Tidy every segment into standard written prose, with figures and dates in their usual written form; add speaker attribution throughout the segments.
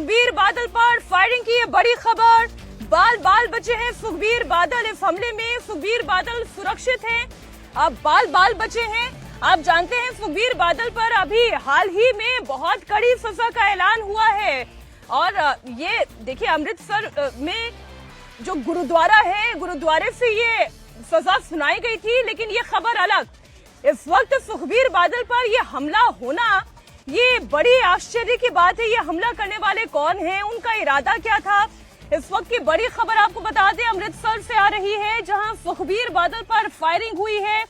Speaker 1: सुखबीर बादल पर फायरिंग की ये बड़ी खबर। बाल बचे हैं सुखबीर बादल। इस हमले में सुखबीर बादल सुरक्षित हैं। अब बाल बचे हैं। आप जानते हैं सुखबीर बादल पर अभी हाल ही में बहुत कड़ी सजा का ऐलान हुआ है। और ये देखिए अमृतसर में जो गुरुद्वारा है, गुरुद्वारे से ये सजा सुनाई गई थी, लेकिन ये खबर अलग। इस वक्त सुखबीर बादल पर ये हमला होना, ये बड़ी आश्चर्य की बात है। ये हमला करने वाले कौन हैं, उनका इरादा क्या था? इस वक्त की बड़ी खबर आपको बता दें, अमृतसर से आ रही है, जहां सुखबीर बादल पर फायरिंग हुई है।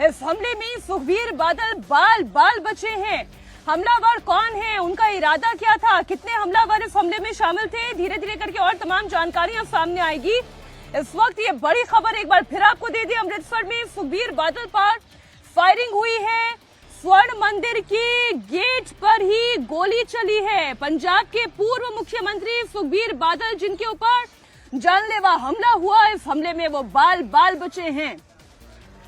Speaker 1: इस हमले में सुखबीर बादल बाल बचे हैं। हमलावर कौन है, उनका इरादा क्या था, कितने हमलावर इस हमले में शामिल थे, धीरे धीरे करके और तमाम जानकारियां सामने आएगी। इस वक्त ये बड़ी खबर एक बार फिर आपको दे दी। अमृतसर में सुखबीर बादल पर फायरिंग हुई है। स्वर्ण मंदिर की गेट पर ही गोली चली है। पंजाब के पूर्व मुख्यमंत्री सुखबीर बादल, जिनके ऊपर जानलेवा हमला हुआ, इस हमले में वो बाल बचे हैं।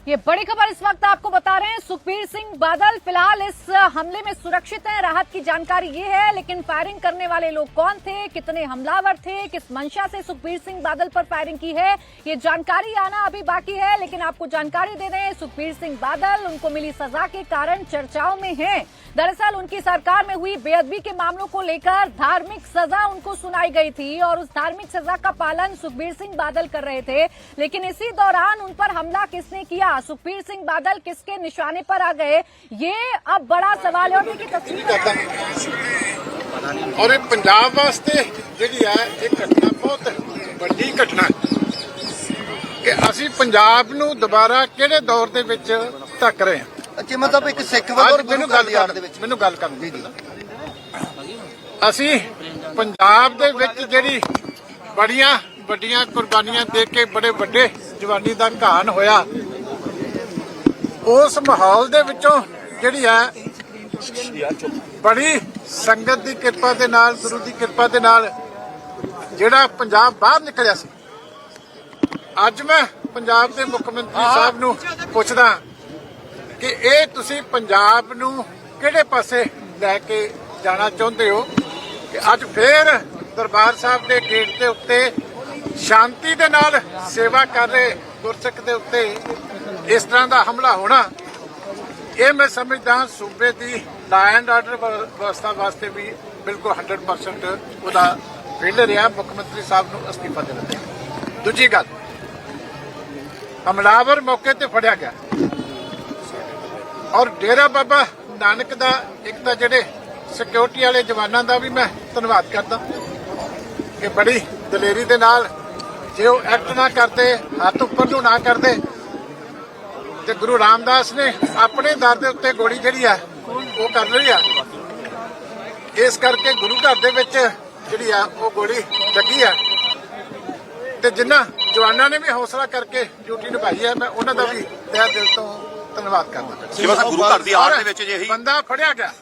Speaker 2: ये बड़ी खबर इस वक्त आपको बता रहे हैं। सुखबीर सिंह बादल फिलहाल इस हमले में सुरक्षित हैं। राहत की जानकारी ये है, लेकिन फायरिंग करने वाले लोग कौन थे, कितने हमलावर थे, किस मंशा से सुखबीर सिंह बादल पर फायरिंग की है, ये जानकारी आना अभी बाकी है। लेकिन आपको जानकारी दे रहे हैं, सुखबीर सिंह बादल, उनको मिली सजा के कारण चर्चाओं में हैं। दरअसल उनकी सरकार में हुई बेअदबी के मामलों को लेकर धार्मिक सजा उनको सुनाई गई थी और उस धार्मिक सजा का पालन सुखबीर सिंह बादल कर रहे थे। लेकिन इसी दौरान उन पर हमला किसने किया, सुखबीर सिंह बादल किसके निशाने पर आ गए, ये अब बड़ा सवाल है। और देखिए तस्वीर
Speaker 3: और पंजाब वास्ते जिहड़ी है एक घटना बहुत बड़ी घटना कि असी पंजाब नूं दोबारा किहड़े दौर दे विच धक रहे हैं।
Speaker 4: अच्छा मतलब एक सिख और
Speaker 3: मैनूं गल करन दी असी पंजाब दे विच जिहड़ी बड़ियां वड्डियां कुर्बानियां दे के बड़े वड्डे जवानी दा घान होया, उस माहौल दे विचों जिहड़ी है बड़ी संगत की किरपा दे नाल, गुरु की किरपा दे नाल जिहड़ा पंजाब बाहर निकलिया सी। अज मैं पंजाब के मुख्यमंत्री साहब नूं पुछदा कि ये तुसीं पंजाब नूं किहड़े पासे लैके जाना चाहुंदे हो कि अज फिर दरबार साहब के गेट के उत्ते शांति दे नाल सेवा कर रहे गुरसिख दे उत्ते इस तरह का हमला होना, ये मैं समझदा सूबे की लॉ एंड आर्डर व्यवस्था वास्ते भी बिल्कुल 100% उसका फेलर रहा। मुख्यमंत्री साहब नूं अस्तीफा देना चाहिए। दूजी गल, हमलावर मौके ते फड़िया गया और डेरा बाबा नानक दा एक तां जिहड़े सिक्योरिटी वाले जवानों का भी मैं धन्नवाद करदा कि बड़ी दलेरी दे नाल जे वो एक्ट ना करते, हाथ उपर नूं ना करते, ते गुरु रामदास ने अपने दर के उत्ते गोली जिहड़ी है वो कर ली है। इस करके गुरु घर दे विच जिहड़ी है वो गोली लगी है ते जिन्हां जवानों ने भी हौसला करके ड्यूटी निभाई है, मैं उन्हां दा भी तहे दिल तो धन्नवाद करदा। बंदा फड़िया गया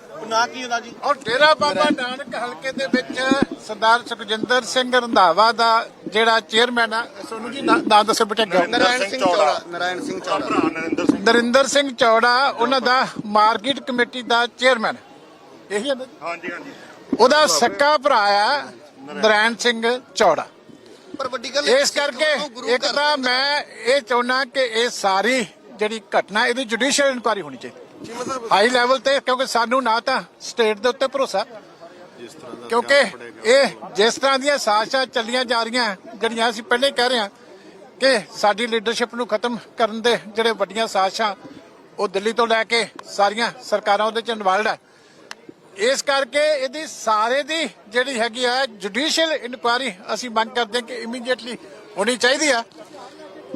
Speaker 3: और डेरा बाबा नानक हल्के दे विच सरदार सुखजिंदर सिंह रंधावा दा जिहड़ा चेयरमैन है, सोनू जी नाम दसो बेटा, नरिंदर सिंह चौड़ा, उन्हां दा मार्केट कमेटी दा चेयरमैन, यही है ना? हां जी हां जी। ओदा सक्का भरा है नारायण सिंह चौड़ा। इस करके एक तां मैं ये चाहुंदा कि ये सारी जिहड़ी घटना इहदी जुडिशियल इंक्वायरी होनी चाहिए हाई लैवल ते, क्योंकि सानू ना तां स्टेट दे उत्ते भरोसा, क्योंकि ये जिस तरह दी साजिशां चलियां जा रही जिहड़ियां असीं पहले कह रहे हैं कि साडी लीडरशिप नूं खत्म करन दे जिहड़े वड्डियां साजिशां वो दिल्ली तो लैके सारियां सरकारां उहदे च इनवॉल्वड है। इस करके इहदी सारे दी जिहड़ी हैगी है जुडिशियल इंक्वायरी असीं मंग करदे कि इमीडिएटली होनी चाहिदी है,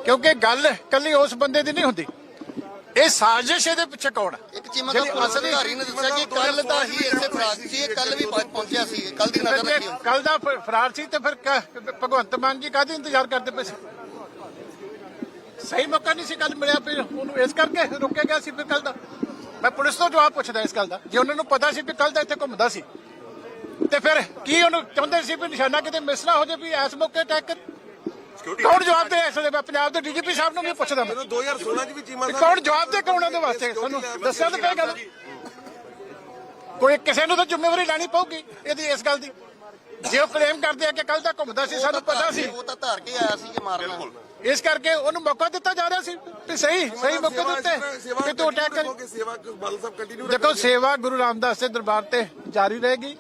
Speaker 3: क्योंकि गल कल्ली उस बंदे दी नहीं हुंदी, ਇਹ ਸਾਜ਼ਿਸ਼ ਇਹਦੇ ਪਿੱਛੇ ਕੌਣ ਹੈ?
Speaker 4: ਇੱਕ ਚੀਮਾ ਦਾ ਅਧਿਕਾਰੀ ਨੇ ਦੱਸਿਆ ਕਿ ਕੱਲ ਦਾ ਹੀ ਇੱਥੇ ਫਰਾਰ ਸੀ, ਕੱਲ ਵੀ ਪਹੁੰਚਿਆ ਸੀ, ਕੱਲ ਦੀ ਨਜ਼ਰ ਰੱਖੀ।
Speaker 3: ਕੱਲ ਦਾ ਫਰਾਰ ਸੀ ਤੇ ਫਿਰ ਭਗਵੰਤ ਮਾਨ ਜੀ ਕਾਹਦੀ ਇੰਤਜ਼ਾਰ ਕਰਦੇ ਪਏ ਸੀ? ਸਹੀ ਮੌਕਾ ਨਹੀਂ ਸੀ ਕੱਲ ਮਿਲਿਆ, ਫਿਰ ਉਹਨੂੰ ਇਸ ਕਰਕੇ ਰੋਕਿਆ ਗਿਆ ਸੀ। ਫਿਰ ਕੱਲ ਦਾ ਮੈਂ ਪੁਲਿਸ ਤੋਂ ਜਵਾਬ ਪੁੱਛਦਾ ਇਸ ਗੱਲ ਦਾ, ਜੇ ਉਹਨਾਂ ਨੂੰ ਪਤਾ ਸੀ ਵੀ ਕੱਲ ਦਾ ਇੱਥੇ ਘੁੰਮਦਾ ਸੀ ਤੇ ਫਿਰ ਕੀ ਉਹਨੂੰ ਚਾਹੁੰਦੇ ਸੀ ਵੀ ਨਿਸ਼ਾਨਾ ਕਿਤੇ ਮਿਸ ਨਾ ਹੋ ਜਾਵੇ ਵੀ ਇਸ ਮੌਕੇ ਅਟੈਕ ਕਰ? कौन जवाब दे इस वेले? पंजाब के डीजीपी साहब नूं भी पुछदा मैं 2016 च भी चीमा साहब कौन जवाब दे कौन दे वास्ते सानूं दस्सिया ते पई गल कोई किसी नूं तां जिम्मेवारी लैनी पऊगी इहदी इस गल दी। ਜੇ ਉਹ ਕਲੇਮ ਕਰਦੇ ਆ ਕਿ ਕੱਲ ਤੱਕ ਘੁੰਮਦਾ ਸੀ, ਸਾਨੂੰ ਪਤਾ ਸੀ,
Speaker 4: ਉਹ ਤਾਂ ਧਾਰ ਕੇ ਆਇਆ ਸੀ ਕਿ ਮਾਰਨਾ।
Speaker 3: ਇਸ ਕਰਕੇ ਉਹਨੂੰ ਮੌਕਾ ਦਿੱਤਾ ਜਾ ਰਿਹਾ ਸੀ ਤੇ ਸਹੀ ਮੌਕੇ ਦਿੱਤੇ ਕਿ ਤੂੰ ਅਟੈਕ ਕਰ। ਦੇਖੋ ਸੇਵਾ ਗੁਰੂ ਰਾਮਦਾਸ ਦੇ ਦਰਬਾਰ ਤੇ ਜਾਰੀ ਰਹੇਗੀ,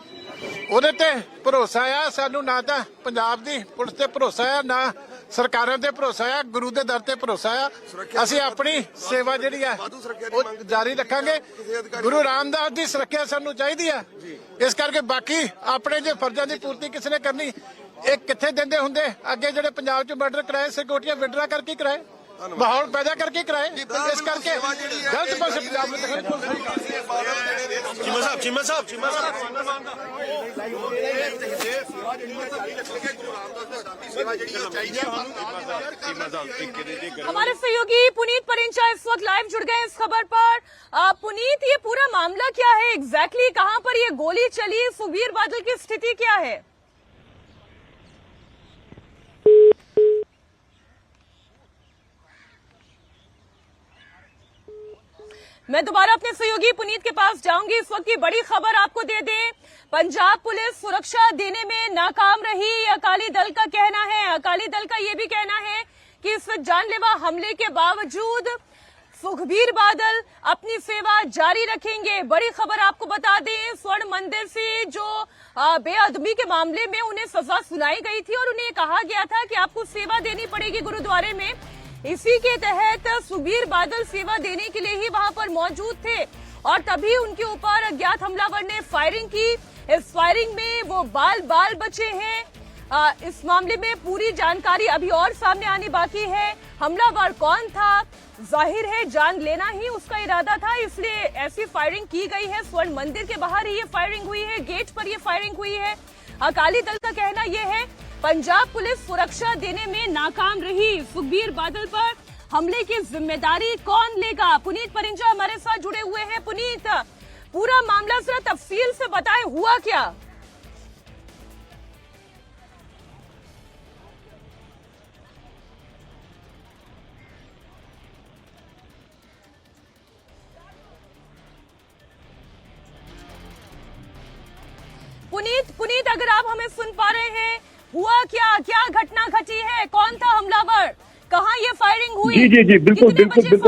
Speaker 3: ਉਹਦੇ ਤੇ ਭਰੋਸਾ ਆ ਸਾਨੂੰ, ਨਾ ਤਾਂ ਪੰਜਾਬ ਦੀ ਪੁਲਿਸ ਤੇ ਭਰੋਸਾ ਆ, ਨਾ ਸਰਕਾਰਾਂ ਤੇ ਭਰੋਸਾ ਆ, ਗੁਰੂ ਦੇ ਦਰ ਤੇ ਭਰੋਸਾ ਆ। ਅਸੀਂ ਆਪਣੀ ਸੇਵਾ ਜਿਹੜੀ ਆ ਉਹ ਜਾਰੀ ਰੱਖਾਂਗੇ। ਗੁਰੂ ਰਾਮਦਾਸ ਦੀ ਸੁਰੱਖਿਆ ਸਾਨੂੰ ਚਾਹੀਦੀ ਆ, ਇਸ ਕਰਕੇ ਬਾਕੀ ਆਪਣੇ ਜੇ ਫਰਜ਼ਾਂ ਦੀ ਪੂਰਤੀ ਕਿਸੇ ਨੇ ਕਰਨੀ, ਇਹ ਕਿੱਥੇ ਦਿੰਦੇ ਹੁੰਦੇ ਅੱਗੇ ਜਿਹੜੇ ਪੰਜਾਬ 'ਚ ਮਰਡਰ ਕਰਾਏ, ਸਿਕਿਉਰਟੀਆਂ ਵਿਡਰਾ ਕਰਕੇ ਕਰਾਏ, ਮਾਹੌਲ ਪੈਦਾ ਕਰਕੇ ਕਰਾਏ। ਇਸ ਕਰਕੇ ਗਲਤ ਪਾਸੇ ਪੰਜਾਬ ਨੂੰ
Speaker 5: ਚੀਮਾ ਸਾਹਿਬ
Speaker 1: हमारे सहयोगी पुनीत परिंचा इस वक्त लाइव जुड़ गए इस खबर पर। पुनीत, ये पूरा मामला क्या है एग्जैक्टली, कहां पर ये गोली चली, सुखबीर बादल की स्थिति क्या है? मैं दोबारा अपने सहयोगी पुनीत के पास जाऊंगी। इस वक्त की बड़ी खबर आपको दे दें, पंजाब पुलिस सुरक्षा देने में नाकाम रही, अकाली दल का कहना है। अकाली दल का ये भी कहना है कि इस जानलेवा हमले के बावजूद सुखबीर बादल अपनी सेवा जारी रखेंगे। बड़ी खबर आपको बता दें, स्वर्ण मंदिर से जो बेअदबी के मामले में उन्हें सजा सुनाई गई थी और उन्हें कहा गया था कि आपको सेवा देनी पड़ेगी गुरुद्वारे में, इसी के तहत सुखबीर बादल सेवा देने के लिए ही वहां पर मौजूद थे और तभी उनके ऊपर अज्ञात हमलावर ने फायरिंग की। इस फायरिंग में वो बाल बचे हैं। इस मामले में पूरी जानकारी अभी और सामने आनी बाकी है। हमलावर कौन था, जाहिर है जान लेना ही उसका इरादा था, इसलिए ऐसी फायरिंग की गई है। स्वर्ण मंदिर के बाहर ही ये फायरिंग हुई है, गेट पर ये फायरिंग हुई है। अकाली दल का कहना यह है पंजाब पुलिस सुरक्षा देने में नाकाम रही, सुखबीर बादल पर हमले की जिम्मेदारी कौन लेगा? पुनीत परिंचा हमारे साथ जुड़े हुए हैं। पुनीत, पूरा मामला जरा तफसील से बताएं, हुआ क्या? पुनीत अगर आप हमें सुन पा रहे हैं, हुआ क्या घटना घटी है, कौन था हमलावर, कहाँ ये फायरिंग हुई?
Speaker 6: जी बिल्कुल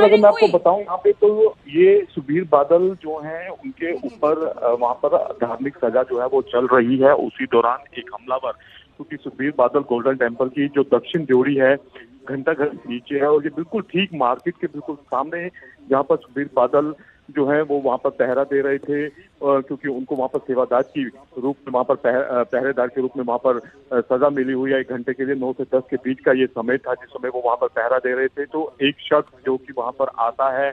Speaker 6: अगर मैं आपको बताऊं, यहाँ पे तो ये सुखबीर बादल जो हैं उनके ऊपर वहाँ पर धार्मिक सजा जो है वो चल रही है। उसी दौरान एक हमलावर, क्योंकि सुखबीर बादल गोल्डन टेम्पल की जो दक्षिण ड्योढ़ी है घंटाघर नीचे है और ये बिल्कुल ठीक मार्केट के बिल्कुल सामने, जहाँ पर सुखबीर बादल जो है वो वहाँ पर पहरा दे रहे थे, क्योंकि उनको वहाँ पर सेवादार की रूप में, वहाँ पर पहरेदार के रूप में वहाँ पर सजा मिली हुई है। 1 घंटे के लिए 9 से 10 के बीच का ये समय था जिस समय वो वहाँ पर पहरा दे रहे थे। तो एक शख्स जो कि वहाँ पर आता है,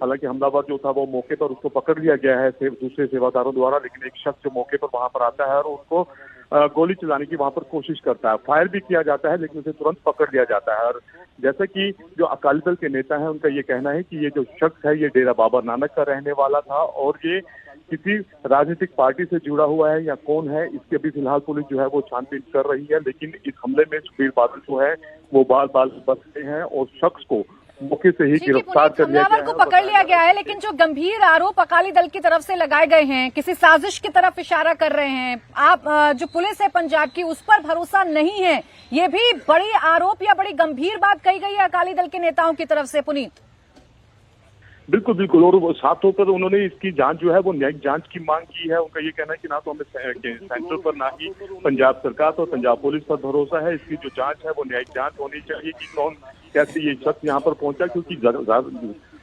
Speaker 6: हालांकि हमलावर जो था वो मौके पर उसको पकड़ लिया गया है दूसरे सेवादारों द्वारा, लेकिन एक शख्स जो मौके पर वहाँ पर आता है और उसको गोली चलाने की वहाँ पर कोशिश करता है। फायर भी किया जाता है लेकिन उसे तुरंत पकड़ लिया जाता है। और जैसा कि जो अकाली दल के नेता है उनका ये कहना है कि ये जो शख्स है ये डेरा बाबा नानक का रहने वाला था और ये किसी राजनीतिक पार्टी से जुड़ा हुआ है या कौन है, इसके अभी फिलहाल पुलिस जो है वो छानबीन कर रही है। लेकिन इस हमले में सुखबीर बादल जो है वो बाल बचते हैं और शख्स को मौके से ही गिरफ्तार कर लिया गया है,
Speaker 2: को पकड़ लिया गया है। लेकिन जो गंभीर आरोप अकाली दल की तरफ से लगाए गए हैं, किसी साजिश की तरफ इशारा कर रहे हैं, आप जो पुलिस है पंजाब की उस पर भरोसा नहीं है, ये भी बड़ी आरोप या बड़ी गंभीर बात कही गई है अकाली दल के नेताओं की तरफ से। पुनीत,
Speaker 6: बिल्कुल और साथों पर उन्होंने इसकी जांच जो है वो न्यायिक जांच की मांग की है। उनका ये कहना है कि ना तो हमें सेंटर पर ना ही पंजाब सरकार और पंजाब पुलिस पर भरोसा है, इसकी जो जांच है वो न्यायिक जांच होनी चाहिए कि कौन कैसे ये शख्स यहाँ पर पहुंचा, क्योंकि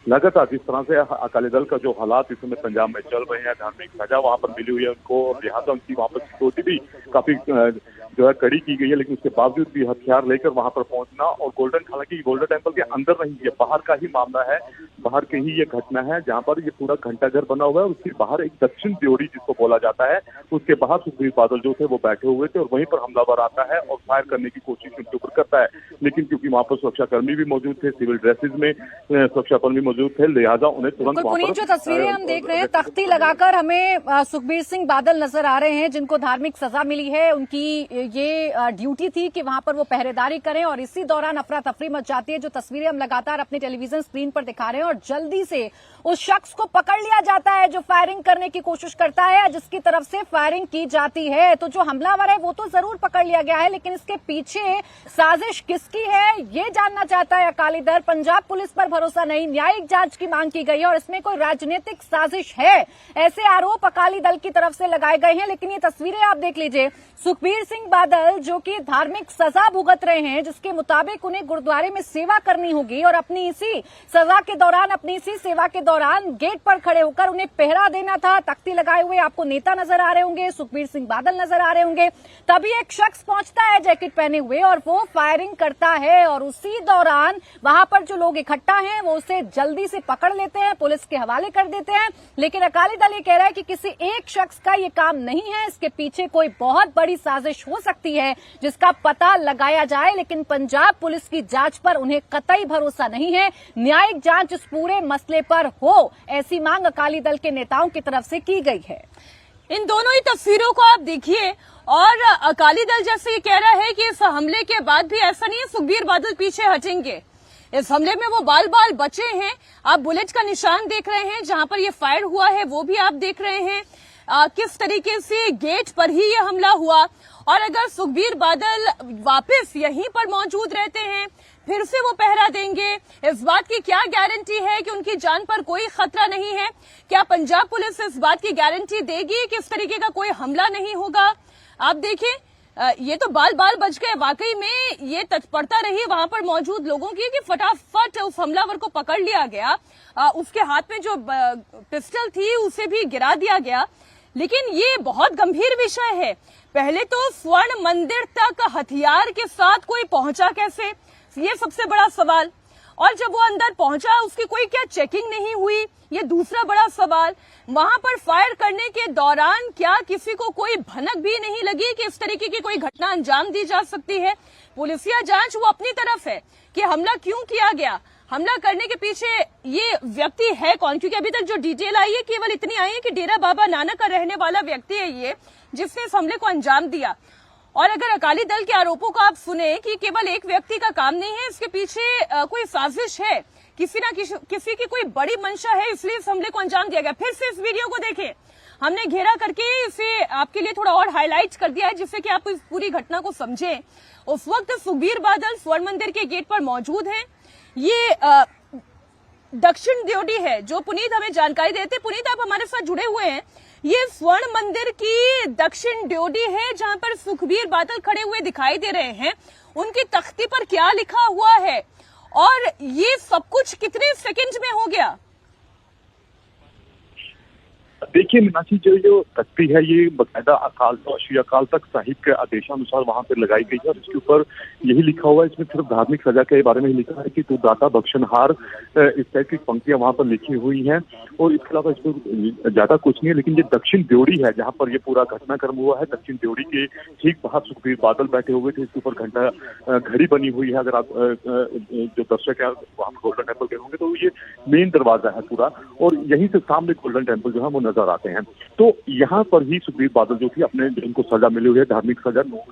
Speaker 6: लगातार जिस तरह से अकाली दल का जो हालात इस समय पंजाब में चल रहे हैं, धार्मिक सजा वहाँ पर मिली हुई है उनको, लिहाजा उनकी वहाँ पर सिक्योरिटी भी काफी जो है कड़ी की गई है, लेकिन उसके बावजूद भी हथियार लेकर वहाँ पर पहुंचना और हालांकि गोल्डन टेम्पल के अंदर नहीं है, बाहर का ही मामला है, बाहर की ही ये घटना है जहाँ पर ये पूरा घंटाघर बना हुआ है। उसके बाहर एक दक्षिण ड्योढ़ी जिसको बोला जाता है, उसके बाहर सुखबीर बादल जो थे वो बैठे हुए थे और वहीं पर हमलावर आता है और फायर करने की कोशिश उनके ऊपर करता है। लेकिन क्योंकि वहाँ पर सुरक्षाकर्मी भी मौजूद थे, सिविल ड्रेसेज में सुरक्षाकर्मी मौजूद थे, लिहाजा उन्हें तुरंत
Speaker 2: पुनीत, जो तस्वीरें हम देख रहे हैं, तख्ती लगाकर हमें सुखबीर सिंह बादल नजर आ रहे हैं, जिनको धार्मिक सजा मिली है। उनकी ये ड्यूटी थी कि वहां पर वो पहरेदारी करें और इसी दौरान अफरा तफरी मच जाती है, जो तस्वीरें हम लगातार अपने टेलीविजन स्क्रीन पर दिखा रहे हैं। और जल्दी से उस शख्स को पकड़ लिया जाता है जो फायरिंग करने की कोशिश करता है, जिसकी तरफ से फायरिंग की जाती है। तो जो हमलावर है वो तो जरूर पकड़ लिया गया है, लेकिन इसके पीछे साजिश किसकी है ये जानना चाहता है अकाली दल। पंजाब पुलिस पर भरोसा नहीं, न्यायिक जांच की मांग की गई है और इसमें कोई राजनीतिक साजिश है, ऐसे आरोप अकाली दल की तरफ से लगाए गए हैं। लेकिन ये तस्वीरें आप देख लीजिए, सुखबीर सिंह बादल जो कि धार्मिक सजा भुगत रहे हैं, जिसके मुताबिक उन्हें गुरुद्वारे में सेवा करनी होगी और अपनी इसी सजा के दौरान, अपनी इसी सेवा के दौरान गेट पर खड़े होकर उन्हें पहरा देना था। तख्ती लगाए हुए आपको नेता नजर आ रहे होंगे, सुखबीर सिंह बादल नजर आ रहे होंगे। तभी एक शख्स पहुंचता है जैकेट पहने हुए और वो फायरिंग करता है और उसी दौरान वहां पर जो लोग इकट्ठा हैं वो उसे जल्दी से पकड़ लेते हैं, पुलिस के हवाले कर देते हैं। लेकिन अकाली दल ये कह रहा है कि किसी एक शख्स का ये काम नहीं है, इसके पीछे कोई बहुत बड़ी साजिश हो सकती है जिसका पता लगाया जाए। लेकिन पंजाब पुलिस की जांच पर उन्हें कतई भरोसा नहीं है। न्यायिक जांच इस पूरे मसले पर हो, ऐसी मांग अकाली दल के नेताओं की तरफ से की गई है।
Speaker 1: इन दोनों ही तस्वीरों को आप देखिए और अकाली दल जैसे ये कह रहा है कि इस हमले के बाद भी ऐसा नहीं है सुखबीर बादल पीछे हटेंगे। इस हमले में वो बाल बाल बचे हैं। आप बुलेट का निशान देख रहे हैं, जहां पर ये फायर हुआ है वो भी आप देख रहे हैं। किस तरीके से गेट पर ही ये हमला हुआ। और अगर सुखबीर बादल वापस यहीं पर मौजूद रहते हैं, फिर से वो पहरा देंगे, इस बात की क्या गारंटी है कि उनकी जान पर कोई खतरा नहीं है? क्या पंजाब पुलिस इस बात की गारंटी देगी कि इस तरीके का कोई हमला नहीं होगा? आप देखिए, ये तो बाल बाल बच गए। वाकई में ये तत्परता रही वहां पर मौजूद लोगों की कि फटाफट उस हमलावर को पकड़ लिया गया। उसके हाथ में जो पिस्टल थी उसे भी गिरा दिया गया। लेकिन ये बहुत गंभीर विषय है। पहले तो स्वर्ण मंदिर तक हथियार के साथ कोई पहुंचा कैसे, ये सबसे बड़ा सवाल। और जब वो अंदर पहुंचा उसकी कोई क्या चेकिंग नहीं हुई, ये दूसरा बड़ा सवाल। वहां पर फायर करने के दौरान क्या किसी को कोई भनक भी नहीं लगी कि इस तरीके की कोई घटना अंजाम दी जा सकती है? पुलिसिया जांच वो अपनी तरफ है कि हमला क्यों किया गया, हमला करने के पीछे ये व्यक्ति है कौन। क्योंकि अभी तक जो डिटेल आई है केवल इतनी आई है कि डेरा बाबा नानक का रहने वाला व्यक्ति है ये, जिसने इस हमले को अंजाम दिया। और अगर अकाली दल के आरोपों को आप सुने कि केवल एक व्यक्ति का काम नहीं है, इसके पीछे कोई साजिश है, किसी ना किसी की कोई बड़ी मंशा है, इसलिए इस हमले को अंजाम दिया गया। फिर से इस वीडियो को देखें, हमने घेरा करके इसे आपके लिए थोड़ा और हाईलाइट कर दिया है जिससे कि आप इस पूरी घटना को समझें। उस वक्त सुखबीर बादल स्वर्ण मंदिर के गेट पर मौजूद हैं। ये दक्षिण ड्योढ़ी है जो पुनीत हमें जानकारी देते। पुनीत, आप हमारे साथ जुड़े हुए हैं। ये स्वर्ण मंदिर की दक्षिण ड्योढ़ी है जहां पर सुखबीर बादल खड़े हुए दिखाई दे रहे हैं। उनकी तख्ती पर क्या लिखा हुआ है और ये सब कुछ कितने सेकंड में हो गया?
Speaker 6: देखिए मीनाक्षी, जो तख्ती है ये बकायदा अकाल श्री अकाल तख्त साहिब के आदेशानुसार वहां पर लगाई गई है और इसके ऊपर यही लिखा हुआ है, इसमें सिर्फ धार्मिक सजा के बारे में ही लिखा है कि तू दाता बख्शनहार, इस टाइप की पंक्तियां वहां पर लिखी हुई हैं और इसके अलावा इसमें ज्यादा कुछ नहीं है। लेकिन ये दक्षिण ड्योढ़ी है जहां पर ये पूरा घटनाक्रम हुआ है। दक्षिण ड्योढ़ी के ठीक बाहर सुखबीर बादल बैठे हुए थे, इसके ऊपर घंटा घड़ी बनी हुई है। अगर आप जो दर्शक है वहां गोल्डन टेम्पल के होंगे तो ये मेन दरवाजा है पूरा और यहीं से सामने गोल्डन टेम्पल जो है वो नजर आते हैं। तो यहाँ पर ही सुखबीर बादल जो थी अपने जिनको सजा मिली हुई है, धार्मिक सजा, 9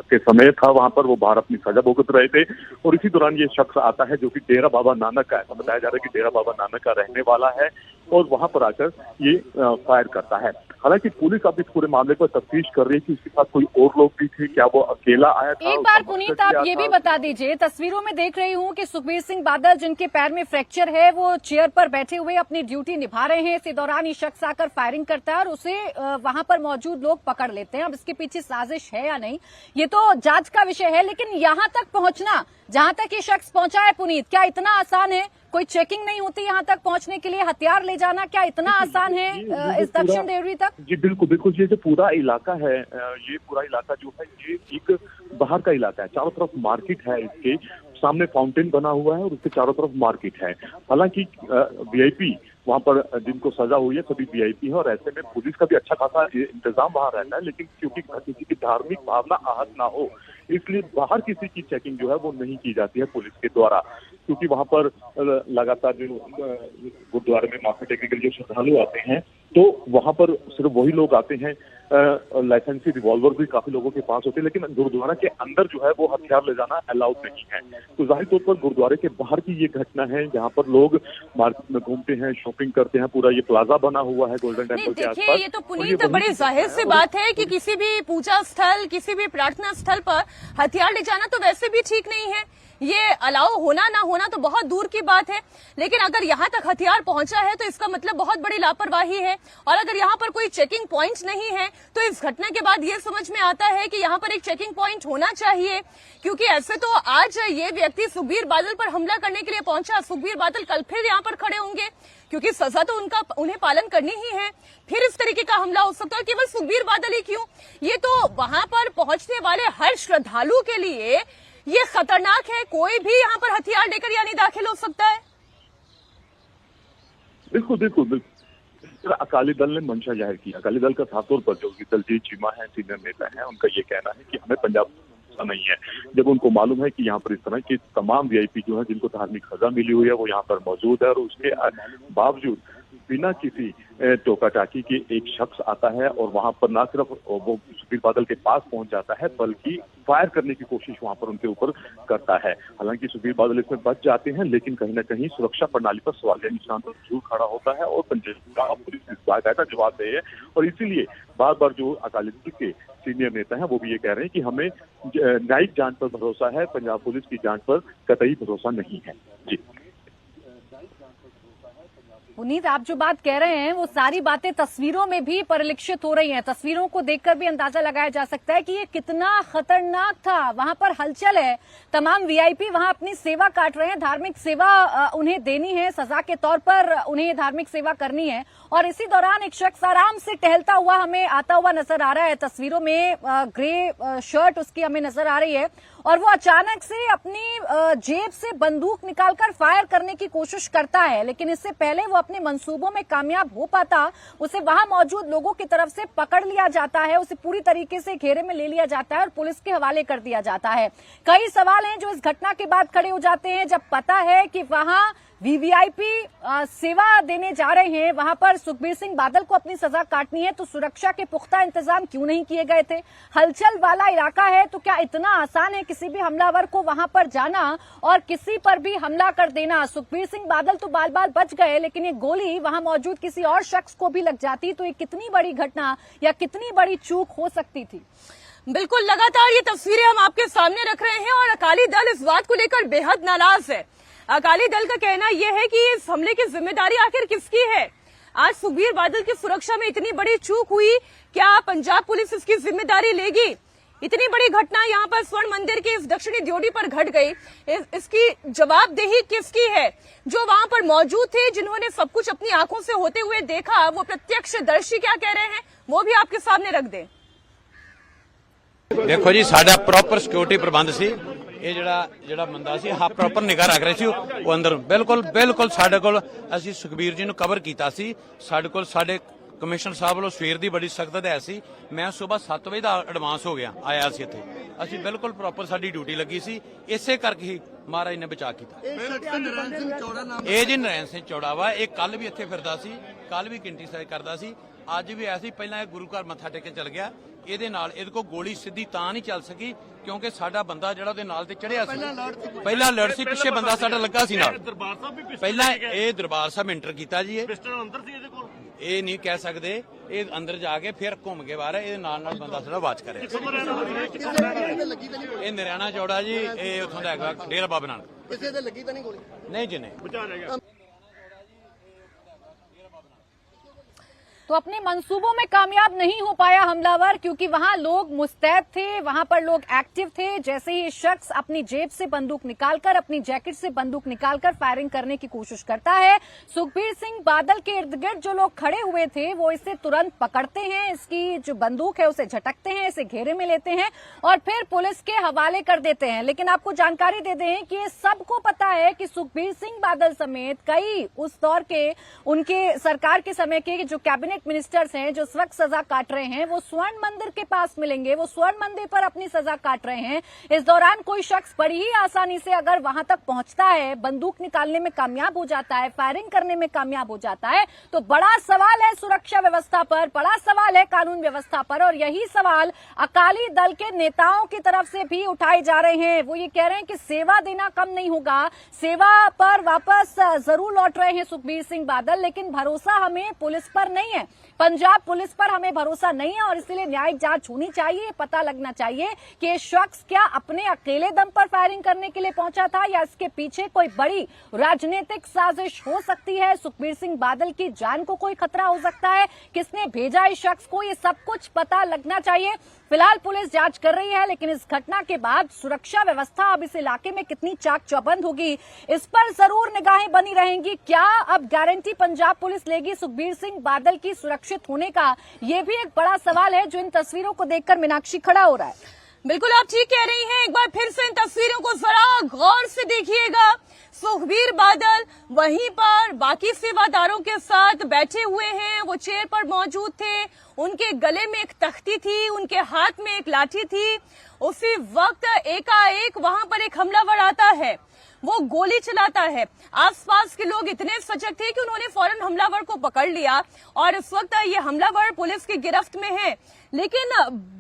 Speaker 6: के समय था वहां पर, वो बाहर अपनी सजा भुगत रहे थे और इसी दौरान ये शख्स आता है जो कि डेरा बाबा नानक का है। तो बताया जा रहा है कि डेरा बाबा नानक का रहने वाला है और वहां पर आकर ये फायर करता है। हालांकि पुलिस अब इस पूरे मामले पर तफ्तीश कर रही है कि उसके साथ कोई और लोग भी थे, क्या वो अकेला आया था।
Speaker 2: एक बार पुनीत आप ये भी बता दीजिए, तस्वीरों में देख रही हूँ कि सुखबीर सिंह बादल जिनके पैर में फ्रैक्चर है वो चेयर पर बैठे हुए अपनी ड्यूटी निभा रहे हैं। इसी दौरान ये शख्स आकर फायरिंग करता है और उसे वहां पर मौजूद लोग पकड़ लेते हैं। अब इसके पीछे साजिश है या नहीं ये तो जांच का विषय है, लेकिन यहाँ तक पहुंचना, जहां तक ये शख्स पहुंचा है पुनीत, क्या इतना आसान है? कोई चेकिंग नहीं होती यहाँ तक पहुंचने के लिए? हथियार ले जाना क्या इतना आसान है इस दक्षिण ड्योढ़ी तक?
Speaker 6: जी बिल्कुल बिल्कुल, ये जो पूरा इलाका है, ये पूरा इलाका जो है ये एक बाहर का इलाका है। चारों तरफ मार्केट है, इसके सामने फाउंटेन बना हुआ है और उसके चारों तरफ मार्केट है। हालांकि वीआईपी वहां पर जिनको सजा हुई है सभी वीआईपी है और ऐसे में पुलिस का भी अच्छा खासा इंतजाम वहां रहता है। लेकिन क्योंकि किसी की धार्मिक भावना आहत ना हो इसलिए बाहर किसी की चेकिंग जो है वो नहीं की जाती है पुलिस के द्वारा, क्योंकि वहां पर लगातार जो गुरुद्वारे में माथा टेकने के लिए जो श्रद्धालु आते हैं तो वहां पर सिर्फ वही लोग आते हैं। लाइसेंसी रिवॉल्वर भी काफी लोगों के पास होते हैं, लेकिन गुरुद्वारा के अंदर जो है वो हथियार ले जाना अलाउड नहीं है। तो जाहिर तौर पर गुरुद्वारे के बाहर की ये घटना है जहां पर लोग मार्केट में घूमते हैं, शॉपिंग करते हैं, पूरा ये प्लाजा बना हुआ है गोल्डन टेम्पल के आसपास।
Speaker 1: ये तो पुनीत बड़ी जाहिर सी बात है कि किसी भी पूजा स्थल, किसी भी प्रार्थना स्थल पर हथियार ले जाना तो वैसे भी ठीक नहीं है। ये अलाउ होना ना होना तो बहुत दूर की बात है, लेकिन अगर यहां तक हथियार पहुंचा है तो इसका मतलब बहुत बड़ी लापरवाही है। और अगर यहां पर कोई चेकिंग पॉइंट नहीं है तो इस घटना के बाद ये समझ में आता है कि यहां पर एक चेकिंग पॉइंट होना चाहिए, क्योंकि ऐसे तो आज ये व्यक्ति सुखबीर बादल पर हमला करने के लिए पहुंचा, सुखबीर बादल कल फिर यहां पर खड़े होंगे क्योंकि सजा तो उन्हें पालन करनी ही है, फिर इस तरीके का हमला हो सकता है। केवल सुखबीर बादल ही क्यों, ये तो वहां पर पहुंचने वाले हर श्रद्धालु के लिए ये खतरनाक है। कोई भी यहाँ पर हथियार लेकर यानी दाखिल हो सकता है।
Speaker 6: बिल्कुल बिल्कुल बिल्कुल। अकाली दल ने मंशा जाहिर किया। अकाली दल का साफ तौर पर जो दलजीत चीमा है, सीनियर नेता है, उनका ये कहना है कि हमें पंजाब नहीं है। जब उनको मालूम है कि यहाँ पर इस तरह की तमाम वीआईपी जो है जिनको धार्मिक सजा मिली हुई है वो यहाँ पर मौजूद है, और उसके बावजूद बिना किसी टोका टाकी के एक शख्स आता है और वहां पर ना सिर्फ वो सुखबीर बादल के पास पहुंच जाता है बल्कि फायर करने की कोशिश वहां पर उनके ऊपर करता है। हालांकि सुखबीर बादल इसमें बच जाते हैं, लेकिन कहीं ना कहीं सुरक्षा प्रणाली पर सवालिया निशान तो जरूर खड़ा होता है और पंजाब पुलिस इस बाकायदा जवाब दे है। और इसीलिए बार बार जो अकाली दल के सीनियर नेता है वो भी ये कह रहे हैं कि हमें न्यायिक जांच पर भरोसा है, पंजाब पुलिस की जांच पर कतई भरोसा नहीं है। जी
Speaker 2: पुनीत, आप जो बात कह रहे हैं वो सारी बातें तस्वीरों में भी परिलक्षित हो रही हैं। तस्वीरों को देखकर भी अंदाजा लगाया जा सकता है कि ये कितना खतरनाक था। वहां पर हलचल है, तमाम वीआईपी वहां अपनी सेवा काट रहे हैं, धार्मिक सेवा उन्हें देनी है, सजा के तौर पर उन्हें धार्मिक सेवा करनी है। और इसी दौरान एक शख्स आराम से टहलता हुआ हमें आता हुआ नजर आ रहा है। तस्वीरों में ग्रे शर्ट उसकी हमें नजर आ रही है और वो अचानक से अपनी जेब से बंदूक निकालकर फायर करने की कोशिश करता है, लेकिन इससे पहले वो अपने मंसूबों में कामयाब हो पाता, उसे वहां मौजूद लोगों की तरफ से पकड़ लिया जाता है, उसे पूरी तरीके से घेरे में ले लिया जाता है और पुलिस के हवाले कर दिया जाता है। कई सवाल हैं जो इस घटना के बाद खड़े हो जाते हैं जब पता है कि वहां वीवीआईपी सेवा देने जा रहे हैं, वहां पर सुखबीर सिंह बादल को अपनी सजा काटनी है, तो सुरक्षा के पुख्ता इंतजाम क्यों नहीं किए गए थे? हलचल वाला इलाका है तो क्या इतना आसान है किसी भी हमलावर को वहां पर जाना और किसी पर भी हमला कर देना? सुखबीर सिंह बादल तो बाल बाल बच गए, लेकिन ये गोली वहां मौजूद किसी और शख्स को भी लग जाती तो ये कितनी बड़ी घटना या कितनी बड़ी चूक हो सकती थी।
Speaker 1: बिल्कुल, लगातार ये तस्वीरें हम आपके सामने रख रहे हैं और अकाली दल इस बात को लेकर बेहद नाराज है। अकाली दल का कहना यह है कि इस हमले की जिम्मेदारी आखिर किसकी है? आज सुखबीर बादल की सुरक्षा में इतनी बड़ी चूक हुई, क्या पंजाब पुलिस इसकी जिम्मेदारी लेगी? इतनी बड़ी घटना यहाँ पर स्वर्ण मंदिर के इस दक्षिणी ड्योढ़ी पर घट गई, इसकी जवाबदेही किसकी है? जो वहां पर मौजूद थे, जिन्होंने सब कुछ अपनी आंखों से होते हुए देखा, वो प्रत्यक्षदर्शी क्या कह रहे हैं वो भी आपके सामने रख दें।
Speaker 5: देखो जी, साडा प्रॉपर सिक्योरिटी प्रबंध सी। ਇਹ ਜਿਹੜਾ ਬੰਦਾ ਸੀ ਹਾਂ ਪ੍ਰੋਪਰ ਨਿਗਾਹ ਰੱਖ ਰਹੇ ਸੀ ਉਹ ਅੰਦਰ ਬਿਲਕੁਲ ਸਾਡੇ ਕੋਲ ਅਸੀਂ ਸੁਖਬੀਰ ਜੀ ਨੂੰ ਕਵਰ ਕੀਤਾ ਸੀ। ਸਾਡੇ ਕੋਲ ਸਾਡੇ ਕਮਿਸ਼ਨਰ ਸਾਹਿਬ ਵੱਲੋਂ ਸਵੇਰ ਦੀ ਬੜੀ ਸਖਤ ਹਦਾਇਤ ਸੀ। ਮੈਂ ਸਵੇਰ 7 ਵਜੇ ਦਾ ਐਡਵਾਂਸ ਹੋ ਗਿਆ ਆਇਆ ਸੀ ਇੱਥੇ। ਅਸੀਂ ਬਿਲਕੁਲ ਪ੍ਰੋਪਰ ਸਾਡੀ ਡਿਊਟੀ ਲੱਗੀ ਸੀ, ਇਸੇ ਕਰਕੇ ਹੀ ਮਹਾਰਾਜ ਨੇ ਬਚਾ ਕੀਤਾ। ਇਹ ਜੀ ਨਰੈਣ ਸਿੰਘ ਚੌੜਾ ਵਾ, ਇਹ ਕੱਲ ਵੀ ਇੱਥੇ ਫਿਰਦਾ ਸੀ, ਕੱਲ ਵੀ ਕਿੰਟੀ ਸਾਈ ਕਰਦਾ ਸੀ, ਅੱਜ ਵੀ ਆਇਆ ਸੀ। ਪਹਿਲਾਂ ਇਹ ਗੁਰੂ ਘਰ ਮੱਥਾ ਟੇਕ ਕੇ ਚਲ ਗਿਆ। ਇਹਦੇ ਨਾਲ ਇਹਦੇ ਕੋਲ ਗੋਲੀ ਸਿੱਧੀ ਤਾਂ ਨਹੀਂ ਚੱਲ ਸਕੀ ਕਿਉਂਕਿ ਸਾਡਾ ਬੰਦਾ ਜਿਹੜਾ ਉਹਦੇ ਨਾਲ ਤੇ ਚੜਿਆ ਸੀ, ਪਹਿਲਾਂ ਲੜ ਸੀ, ਪਿੱਛੇ ਬੰਦਾ ਸਾਡਾ ਲੱਗਾ ਸੀ ਨਾਲ। ਪਹਿਲਾਂ ਇਹ ਦਰਬਾਰ ਸਾਹਿਬ ਐਂਟਰ ਕੀਤਾ ਜੀ, ਇਹ ਨਹੀਂ ਕਹਿ ਸਕਦੇ, ਇਹ ਅੰਦਰ ਜਾ ਕੇ ਫਿਰ ਘੁੰਮ ਕੇ ਬਾਹਰ ਇਹਦੇ ਨਾਲ ਬੰਦਾ ਸਾਡਾ ਵਾਚ ਕਰਿਆ। ਇਹ ਨਰਿਆਣਾ ਚੌੜਾ ਜੀ, ਇਹ ਉੱਥੋਂ ਦਾ ਹੈਗਾ ਡੇਰਾ ਬਾਬਾ ਨਾਨਕ।
Speaker 4: ਕਿਸੇ ਦੇ ਲੱਗੀ ਤਾਂ ਨਹੀਂ ਗੋਲੀ?
Speaker 5: ਨਹੀਂ ਜੀ, ਨਹੀਂ।
Speaker 2: तो अपने मंसूबों में कामयाब नहीं हो पाया हमलावर, क्योंकि वहां लोग मुस्तैद थे, वहां पर लोग एक्टिव थे। जैसे ही शख्स अपनी जेब से बंदूक निकालकर, अपनी जैकेट से बंदूक निकालकर फायरिंग करने की कोशिश करता है, सुखबीर सिंह बादल के इर्द गिर्द जो लोग खड़े हुए थे वो इसे तुरंत पकड़ते हैं, इसकी जो बंदूक है उसे झटकते हैं, इसे घेरे में लेते हैं और फिर पुलिस के हवाले कर देते हैं। लेकिन आपको जानकारी दे दें कि ये सबको पता है कि सुखबीर सिंह बादल समेत कई उस दौर के, उनके सरकार के समय के जो कैबिनेट कैबिनेट मिनिस्टर्स हैं जो इस वक्त सजा काट रहे हैं, वो स्वर्ण मंदिर के पास मिलेंगे, वो स्वर्ण मंदिर पर अपनी सजा काट रहे हैं। इस दौरान कोई शख्स बड़ी ही आसानी से अगर वहां तक पहुंचता है, बंदूक निकालने में कामयाब हो जाता है, फायरिंग करने में कामयाब हो जाता है, तो बड़ा सवाल है सुरक्षा व्यवस्था पर, बड़ा सवाल है कानून व्यवस्था पर। और यही सवाल अकाली दल के नेताओं की तरफ से भी उठाए जा रहे हैं। वो ये कह रहे हैं कि सेवा देना कम नहीं होगा, सेवा पर वापस जरूर लौट रहे हैं सुखबीर सिंह बादल, लेकिन भरोसा हमें पुलिस पर नहीं है, पंजाब पुलिस पर हमें भरोसा नहीं है और इसलिए न्यायिक जांच होनी चाहिए। पता लगना चाहिए कि ये शख्स क्या अपने अकेले दम पर फायरिंग करने के लिए पहुंचा था या इसके पीछे कोई बड़ी राजनीतिक साजिश हो सकती है, सुखबीर सिंह बादल की जान को कोई खतरा हो सकता है, किसने भेजा इस शख्स को, ये सब कुछ पता लगना चाहिए। फिलहाल पुलिस जांच कर रही है, लेकिन इस घटना के बाद सुरक्षा व्यवस्था अब इस इलाके में कितनी चाक चौबंद होगी, इस पर जरूर निगाहें बनी रहेंगी। क्या अब गारंटी पंजाब पुलिस लेगी सुखबीर सिंह बादल की सुरक्षित होने का, ये भी एक बड़ा सवाल है जो इन तस्वीरों को देखकर मीनाक्षी खड़ा हो रहा है।
Speaker 1: बिल्कुल आप ठीक कह रही हैं। एक बार फिर से इन तस्वीरों को जरा गौर से देखिएगा। सुखबीर बादल वहीं पर बाकी सेवादारों के साथ बैठे हुए हैं, वो चेयर पर मौजूद थे, उनके गले में एक तख्ती थी, उनके हाथ में एक लाठी थी। उसी वक्त एकाएक वहां पर एक हमलावर आता है, वो गोली चलाता है। आसपास के लोग इतने सजग थे कि उन्होंने फौरन हमलावर को पकड़ लिया और इस वक्त ये हमलावर पुलिस की गिरफ्त में है। लेकिन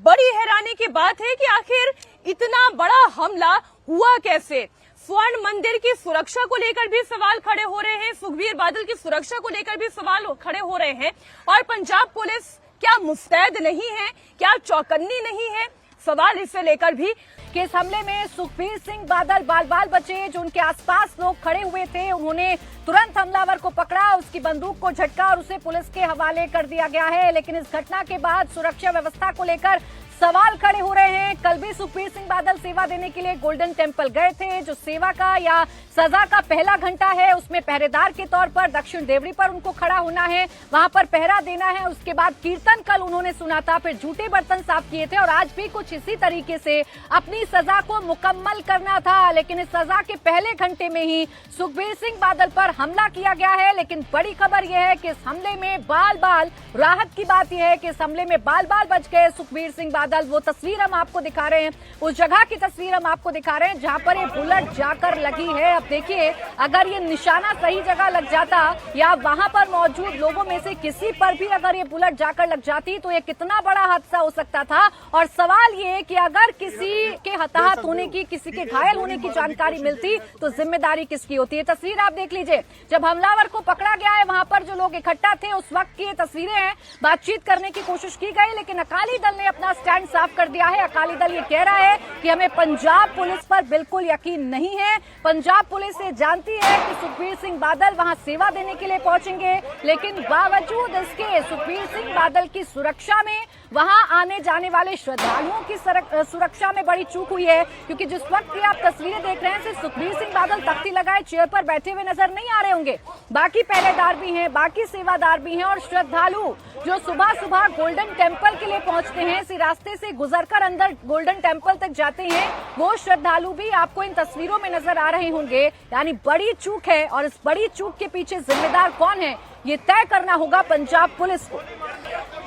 Speaker 1: बड़ी हैरानी की बात है कि आखिर इतना बड़ा हमला हुआ कैसे। स्वर्ण मंदिर की सुरक्षा को लेकर भी सवाल खड़े हो रहे हैं, सुखबीर बादल की सुरक्षा को लेकर भी सवाल खड़े हो रहे हैं। और पंजाब पुलिस क्या मुस्तैद नहीं है, क्या चौकन्नी नहीं है, सवाल इसे लेकर भी
Speaker 2: कि इस हमले में सुखबीर सिंह बादल बाल बाल बचे। जो उनके आसपास लोग खड़े हुए थे उन्होंने तुरंत हमलावर को पकड़ा, उसकी बंदूक को झटका और उसे पुलिस के हवाले कर दिया गया है। लेकिन इस घटना के बाद सुरक्षा व्यवस्था को लेकर सवाल खड़े हो रहे हैं। कल भी सुखबीर सिंह बादल सेवा देने के लिए गोल्डन टेम्पल गए थे। जो सेवा का या सजा का पहला घंटा है उसमें पहरेदार के तौर पर दक्षिण देवड़ी पर उनको खड़ा होना है, वहां पर पहरा देना है। उसके बाद कीर्तन कल उन्होंने सुना था, फिर झूठे बर्तन साफ किए थे और आज भी कुछ इसी तरीके से अपनी सजा को मुकम्मल करना था। लेकिन इस सजा के पहले घंटे में ही सुखबीर सिंह बादल पर हमला किया गया है। लेकिन बड़ी खबर यह है कि इस हमले में बाल बाल राहत की बात यह है कि इस हमले में बाल बाल बच गए सुखबीर सिंह बादल। वो तस्वीर हम आपको दिखा रहे हैं, उस जगह की तस्वीर हम आपको दिखा रहे हैं जहां पर ये बुलेट जाकर लगी है। अब देखिए, अगर ये निशाना सही जगह लग जाता या वहां पर मौजूद लोगों में से किसी पर भी अगर ये बुलेट जाकर लग जाती तो ये कितना बड़ा हादसा हो सकता था। और सवाल ये कि अगर किसी के हताहत होने की, किसी के घायल होने की जानकारी मिलती तो जिम्मेदारी किसकी होती है। तस्वीर आप देख लीजिए, जब हमलावर को पकड़ा गया है वहां पर जो लोग इकट्ठा थे उस वक्त की ये तस्वीरें हैं। बातचीत करने की कोशिश की गई लेकिन अकाली दल ने अपना स्टैंड साफ कर दिया है। अकाली दल ये कह रहा है कि हमें पंजाब पुलिस पर बिल्कुल यकीन नहीं है। पंजाब पुलिस ये जानती है कि सुखबीर सिंह बादल वहां सेवा देने के लिए पहुंचेंगे, लेकिन बावजूद इसके सुखबीर सिंह बादल की सुरक्षा में, वहां आने जाने वाले श्रद्धालुओं की सुरक्षा में बड़ी चूक हुई है। क्योंकि जिस वक्त की आप तस्वीरें देख रहे हैं सिर्फ सुखबीर सिंह बादल तख्ती लगाए चेयर पर बैठे हुए नजर नहीं आ रहे होंगे, बाकी पहरेदार भी हैं, बाकी सेवादार भी हैं और श्रद्धालु जो सुबह सुबह गोल्डन टेम्पल के लिए पहुंचते हैं, इसी रास्ते से गुजरकर अंदर गोल्डन टेम्पल तक जाते हैं, वो श्रद्धालु भी आपको इन तस्वीरों में नजर आ रहे होंगे। यानी बड़ी चूक है और इस बड़ी चूक के पीछे जिम्मेदार कौन है ये तय करना होगा पंजाब पुलिस को।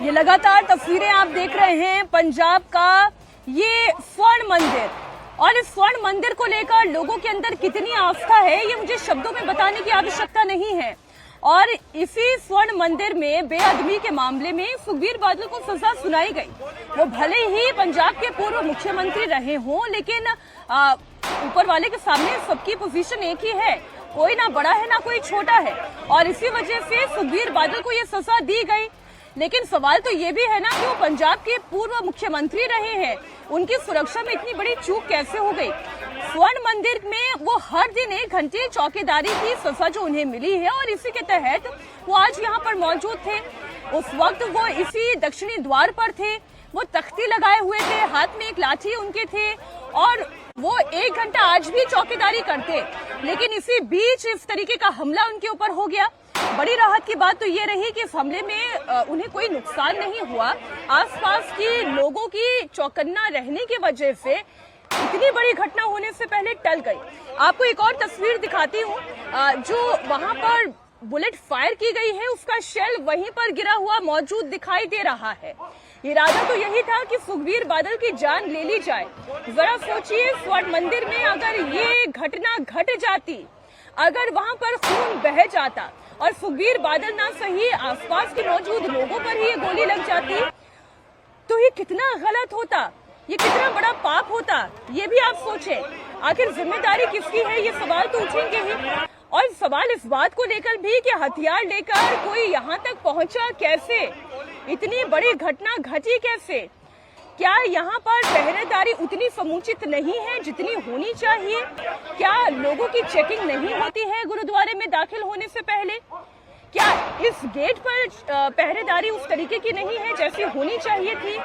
Speaker 1: ये लगातार तस्वीरें आप देख रहे हैं पंजाब का ये स्वर्ण मंदिर, और इस स्वर्ण मंदिर को लेकर लोगों के अंदर कितनी आस्था है ये मुझे शब्दों में बताने की आवश्यकता नहीं है। और इसी स्वर्ण मंदिर में बेअदबी के मामले में सुखबीर बादल को सजा सुनाई गई। वो भले ही पंजाब के पूर्व मुख्यमंत्री रहे हों, लेकिन ऊपर वाले के सामने सबकी पोजीशन एक ही है, कोई ना बड़ा है ना कोई छोटा है, और इसी वजह से सुखबीर बादल को ये सजा दी गई। लेकिन सवाल तो ये भी है ना कि वो पंजाब के पूर्व मुख्यमंत्री रहे हैं, उनकी सुरक्षा में इतनी बड़ी चूक कैसे हो गई। स्वर्ण मंदिर में वो हर दिन 1 घंटे चौकीदारी की सजा जो उन्हें मिली है और इसी के तहत वो आज यहाँ पर मौजूद थे। उस वक्त वो इसी दक्षिणी द्वार पर थे, वो तख्ती लगाए हुए थे, हाथ में एक लाठी उनके थे और वो 1 घंटा आज भी चौकीदारी करते। लेकिन इसी बीच इस तरीके का हमला उनके ऊपर हो गया। बड़ी राहत की बात तो ये रही कि इस हमले में उन्हें कोई नुकसान नहीं हुआ। आसपास के लोगों की चौकन्ना रहने की वजह से इतनी बड़ी घटना होने से पहले टल गई। आपको एक और तस्वीर दिखाती हूँ जो वहां पर बुलेट फायर की गई है उसका शेल वहीं पर गिरा हुआ मौजूद दिखाई दे रहा है। इरादा तो यही था कि सुखबीर बादल की जान ले ली जाए। जरा सोचिए, स्वर्ण मंदिर में अगर ये घटना घट जाती, अगर वहां पर खून बह जाता और सुखबीर बादल ना सही आसपास के मौजूद लोगों पर ही ये गोली लग जाती, तो ये कितना गलत होता, ये कितना बड़ा पाप होता, ये भी आप सोचें। आखिर जिम्मेदारी किसकी है, ये सवाल तो उठेंगे ही। और सवाल इस बात को लेकर भी कि हथियार लेकर कोई यहाँ तक पहुंचा कैसे, इतनी बड़ी घटना घटी कैसे? क्या यहाँ पर पहरेदारी उतनी समुचित नहीं है जितनी होनी चाहिए? क्या लोगों की चेकिंग नहीं होती है गुरुद्वारे में दाखिल होने से पहले? क्या इस गेट पर पहरेदारी उस तरीके की नहीं है जैसी होनी चाहिए थी?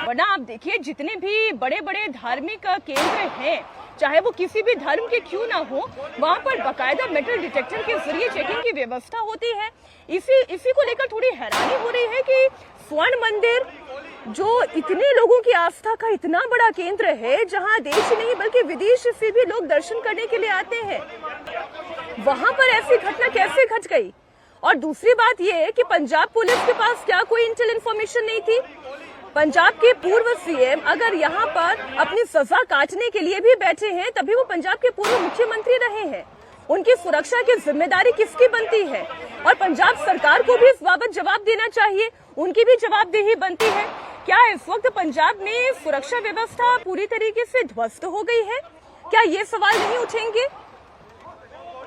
Speaker 1: वरना आप देखिए, जितने भी बड़े बड़े धार्मिक केंद्र हैं, चाहे वो किसी भी धर्म के क्यों ना हो, वहाँ पर बाकायदा मेटल डिटेक्टर के जरिए चेकिंग की व्यवस्था होती है। इसी को लेकर थोड़ी हैरानी हो रही है कि स्वर्ण मंदिर, जो इतने लोगों की आस्था का इतना बड़ा केंद्र है, जहाँ देश नहीं बल्कि विदेश से भी लोग दर्शन करने के लिए आते हैं, वहाँ पर ऐसी घटना कैसे घट गई? और दूसरी बात यह है कि पंजाब पुलिस के पास क्या कोई इंटेल इन्फॉर्मेशन नहीं थी? पंजाब के पूर्व सीएम अगर यहाँ पर अपनी सजा काटने के लिए भी बैठे हैं, तभी वो पंजाब के पूर्व मुख्यमंत्री रहे हैं। उनकी सुरक्षा की जिम्मेदारी किसकी बनती है? और पंजाब सरकार को भी इस बाबत जवाब देना चाहिए, उनकी भी जवाबदेही बनती है। क्या इस वक्त पंजाब में सुरक्षा व्यवस्था पूरी तरीके से ध्वस्त हो गई है? क्या ये सवाल नहीं उठेंगे?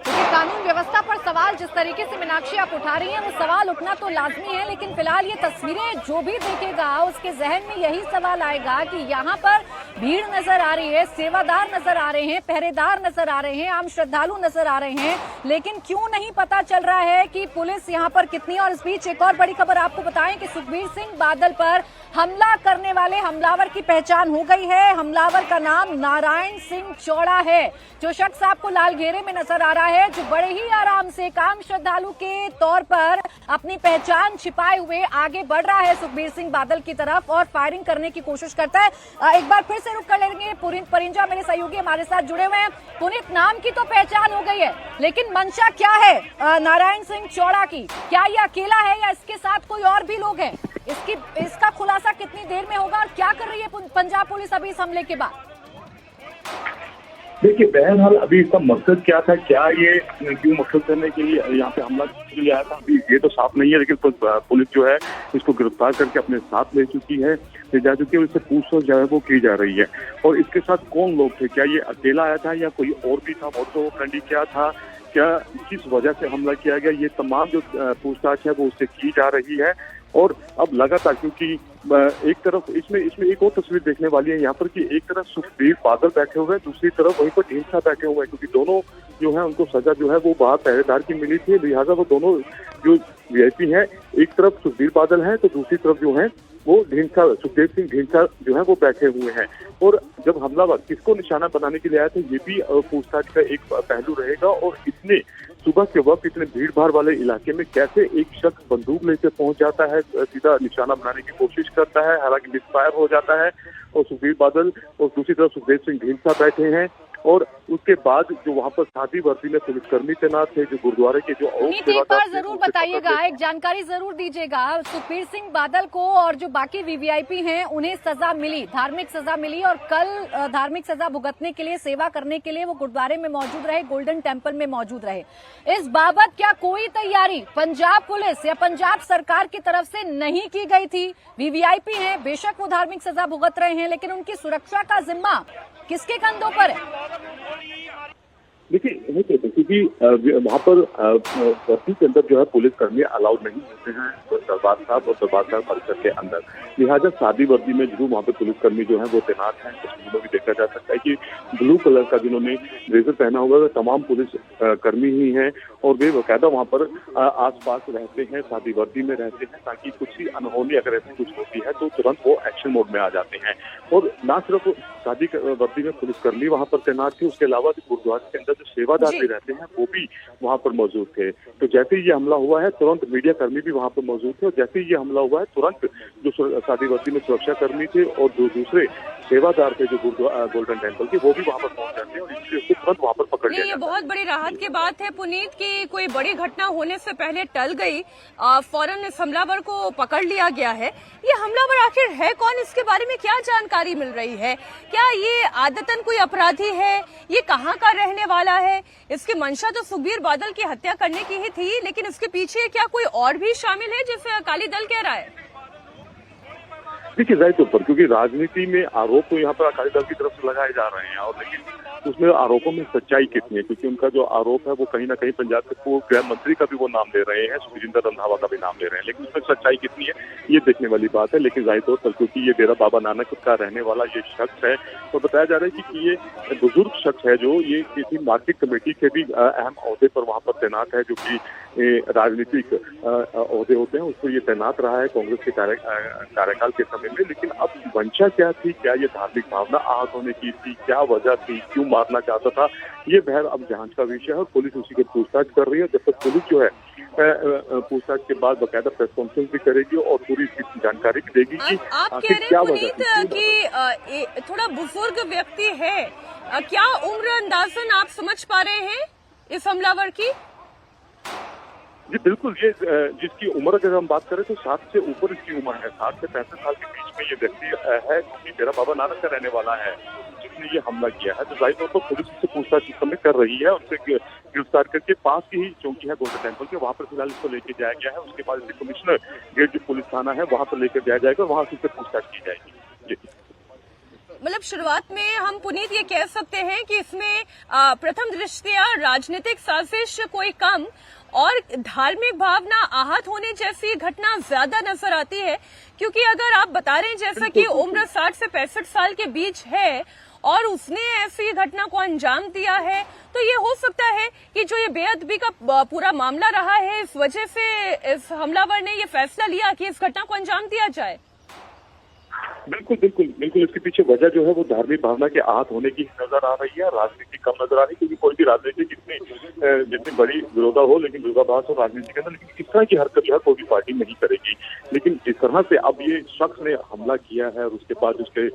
Speaker 2: क्योंकि कानून व्यवस्था पर सवाल जिस तरीके से मीनाक्षी आप उठा रही हैं, वो सवाल उठना तो लाजमी है, लेकिन फिलहाल ये तस्वीरें जो भी देखेगा उसके जहन में यही सवाल आएगा कि यहाँ पर भीड़ नजर आ रही है, सेवादार नजर आ रहे हैं, पहरेदार नजर आ रहे हैं, आम श्रद्धालु नजर आ रहे हैं, लेकिन क्यों नहीं पता चल रहा है कि पुलिस यहाँ पर कितनी। और इस बीच एक और बड़ी खबर आपको बताएं कि सुखबीर सिंह बादल पर हमला करने वाले हमलावर की पहचान हो गई है। हमलावर का नाम नारायण सिंह चौड़ा है। जो शख्स आपको लाल घेरे में नजर आ रहा है, जो बड़े ही आराम से काम श्रद्धालु के तौर पर अपनी पहचान छिपाए हुए आगे बढ़ रहा है सुखबीर सिंह बादल की तरफ और फायरिंग करने की कोशिश करता है। एक बार फिर से रुक कर लेंगे, पुनीत परिंजा मेरे सहयोगी हमारे साथ जुड़े हुए हैं। पुनीत, नाम की तो पहचान हो गई है, लेकिन मंशा क्या है नारायण सिंह चौड़ा की? क्या ये अकेला है या इसके साथ कोई और भी लोग हैं? इसका खुलासा कितनी देर में होगा और क्या कर रही है पंजाब पुलिस अभी इस हमले के बाद?
Speaker 6: देखिए, बहरहाल अभी इसका मकसद क्या था, क्या ये क्यों मकसद करने के लिए यहाँ पे हमला के लिए आया था, अभी ये तो साफ नहीं है। लेकिन पुलिस जो है इसको गिरफ्तार करके अपने साथ ले चुकी है, ले जा चुकी है, उससे पूछताछ जो है वो की जा रही है। और इसके साथ कौन लोग थे, क्या ये अकेला आया था या कोई और भी था, मोटो कंडी क्या था, क्या किस वजह से हमला किया गया, ये तमाम जो पूछताछ है वो उससे की जा रही है। और अब लगातार, क्योंकि एक तरफ इसमें एक और तस्वीर देखने वाली है यहाँ पर कि एक तरफ सुखबीर बादल बैठे हुए हैं, दूसरी तरफ वहीं पर ढींसा बैठे हुए हैं, क्योंकि दोनों जो है उनको सजा जो है वो बाहर पहरेदार की मिली थी, लिहाजा वो दोनों जो वीआईपी है, एक तरफ सुखबीर बादल है तो दूसरी तरफ जो है वो ढींसा सुखदेव सिंह ढींसा जो है वो बैठे हुए हैं। और जब हमलावर किसको निशाना बनाने के लिए आया था, ये भी पूछताछ का एक पहलू रहेगा। और इतने सुबह के वक्त इतने भीड़ भाड़ वाले इलाके में कैसे एक शख्स बंदूक लेकर पहुंच जाता है, सीधा निशाना बनाने की कोशिश करता है, हालांकि मिसफायर हो जाता है। और सुखबीर बादल और दूसरी तरफ सुखदेव सिंह ढींसा बैठे हैं। और उसके बाद जो वहाँ पर सादी वर्दी में पुलिसकर्मी तैनात थे, जो गुरुद्वारे के जो
Speaker 2: एक बार जरूर बताइएगा, एक जानकारी जरूर दीजिएगा, सुखबीर सिंह बादल को और जो बाकी वीवीआईपी हैं उन्हें सजा मिली, धार्मिक सजा मिली और कल धार्मिक सजा भुगतने के लिए, सेवा करने के लिए वो गुरुद्वारे में मौजूद रहे, गोल्डन टेम्पल में मौजूद रहे। इस बाबत क्या कोई तैयारी पंजाब पुलिस या पंजाब सरकार की तरफ से नहीं की गई थी? वीवीआईपी हैं, बेशक वो धार्मिक सजा भुगत रहे हैं, लेकिन उनकी सुरक्षा का जिम्मा किसके कंधों पर है?
Speaker 6: देखिए, क्योंकि वहाँ पर बस्ती के अंदर जो है पुलिसकर्मी अलाउड नहीं होते हैं दरबार साहब और दरबार साहब परिसर के अंदर, लिहाजा सादी वर्दी में जरूर वहाँ पे पुलिसकर्मी जो है वो तैनात हैं। तस्वीरों में भी देखा जा सकता है कि ब्लू कलर का जिन्होंने ब्लेजर पहना हुआ है तमाम पुलिस कर्मी ही हैं और वे बाकायदा वहाँ पर आसपास रहते हैं, सादी वर्दी में रहते हैं, ताकि कुछ ही अनहोनी अगर ऐसी कुछ होती है तो तुरंत वो एक्शन मोड में आ जाते हैं। और न सिर्फ सादी वर्दी में पुलिसकर्मी वहाँ पर तैनात थे, उसके अलावा गुरुद्वारे के अंदर जो सेवादार
Speaker 1: जी।
Speaker 6: भी रहते हैं वो भी वहां पर मौजूद थे। तो जैसे ही ये हमला हुआ है तुरंत मीडिया कर्मी भी वहां पर मौजूद थे, और जैसे ही ये हमला हुआ है तुरंत जो शादी वर्दी में सुरक्षा कर्मी थे और जो दूसरे सेवादार थे जो गोल्डन टेम्पल के, वो भी वहां पर पहुंच जाते हैं और इसलिए उसको तुरंत वहां पर पकड़ लिया
Speaker 1: ये
Speaker 6: जाता है।
Speaker 1: बहुत बड़ी राहत की बात है पुनीत कि कोई बड़ी घटना होने से पहले टल गई, फौरन इस हमलावर को पकड़ लिया गया है। ये हमलावर आखिर है कौन, इसके बारे में क्या जानकारी मिल रही है? क्या ये आदतन कोई अपराधी है? ये कहाँ का रहने वाला है? इसकी मंशा तो सुखबीर बादल की हत्या करने की ही थी, लेकिन इसके पीछे क्या कोई और भी शामिल है जिसे अकाली दल कह रहा है?
Speaker 6: देखिए जाहिर तौर पर क्योंकि राजनीति में आरोप तो यहाँ पर अकाली दल की तरफ से लगाए जा रहे हैं, और लेकिन उसमें आरोपों में सच्चाई कितनी है, क्योंकि उनका जो आरोप है वो कहीं ना कहीं पंजाब के पूर्व गृह मंत्री का भी वो नाम ले रहे हैं, सुखजिंदर रंधावा का भी नाम ले रहे हैं, लेकिन उसमें सच्चाई कितनी है ये देखने वाली बात है। लेकिन जाहिर तौर पर क्योंकि ये डेरा बाबा नानक का रहने वाला ये शख्स है, तो बताया जा रहा है कि ये बुजुर्ग शख्स है जो ये किसी मार्केट कमेटी के भी अहम ओहदे पर वहाँ पर तैनात है, जो कि राजनीतिक ओहदे होते हैं, उसको ये तैनात रहा है कांग्रेस के कार्यकाल के समय में। लेकिन अब मंशा क्या थी, क्या ये धार्मिक भावना आहत होने की थी, क्या वजह थी, क्यों मारना चाहता था, ये बहर अब जांच का विषय है और पुलिस उसी के पूछताछ कर रही है। जब तक पुलिस जो है पूछताछ के बाद बकायदा प्रेस कॉन्फ्रेंस भी करेगी और पूरी इसकी जानकारी भी देगी कि
Speaker 1: आप कह
Speaker 6: आखिर
Speaker 1: रहे
Speaker 6: क्या
Speaker 1: हैं
Speaker 6: वजह
Speaker 1: पुनीत
Speaker 6: थी।
Speaker 1: कि थोड़ा बुजुर्ग व्यक्ति है, क्या उम्र अंदाजन आप समझ पा रहे हैं इस हमलावर की?
Speaker 6: जी बिल्कुल, ये जिसकी उम्र अगर हम बात करें तो 60 से ऊपर इसकी उम्र है, 60 से 65 साल के बीच में ये व्यक्ति है, क्योंकि डेरा बाबा नानक का रहने वाला है जिसने ये हमला किया है। तो जाहिर तौर पर पुलिस इससे पूछताछ इस समय कर रही है, उससे गिरफ्तार करके पास की ही चौकी है गोल्डन टेम्पल के, वहाँ पर फिलहाल इसको लेके जाया गया है। उसके बाद इसे कमिश्नर गेट जो पुलिस थाना है वहाँ पर लेकर जाया जाएगा, वहाँ से पूछताछ की जाएगी। जी
Speaker 1: मतलब शुरुआत में हम पुनीत ये कह सकते हैं कि इसमें प्रथम दृष्टया राजनीतिक साजिश कोई कम और धार्मिक भावना आहत होने जैसी घटना ज्यादा नजर आती है, क्योंकि अगर आप बता रहे हैं जैसा कि उम्र 60 से 65 साल के बीच है और उसने ऐसी घटना को अंजाम दिया है, तो ये हो सकता है कि जो ये बेअदबी का पूरा मामला रहा है, इस वजह से इस हमलावर ने ये फैसला लिया कि इस घटना को अंजाम दिया जाए।
Speaker 6: बिल्कुल बिल्कुल बिल्कुल, इसके पीछे वजह जो है वो धार्मिक भावना के आहत होने की नजर आ रही है, राजनीति कम नजर आ रही है, क्योंकि कोई भी राजनीति जितनी बड़ी विरोधा हो, लेकिन विरोधाभास हो राजनीति के अंदर, लेकिन इस तरह की हरकत जो है कोई भी पार्टी नहीं करेगी। लेकिन जिस तरह से अब ये शख्स ने हमला किया है और उसके बाद उसके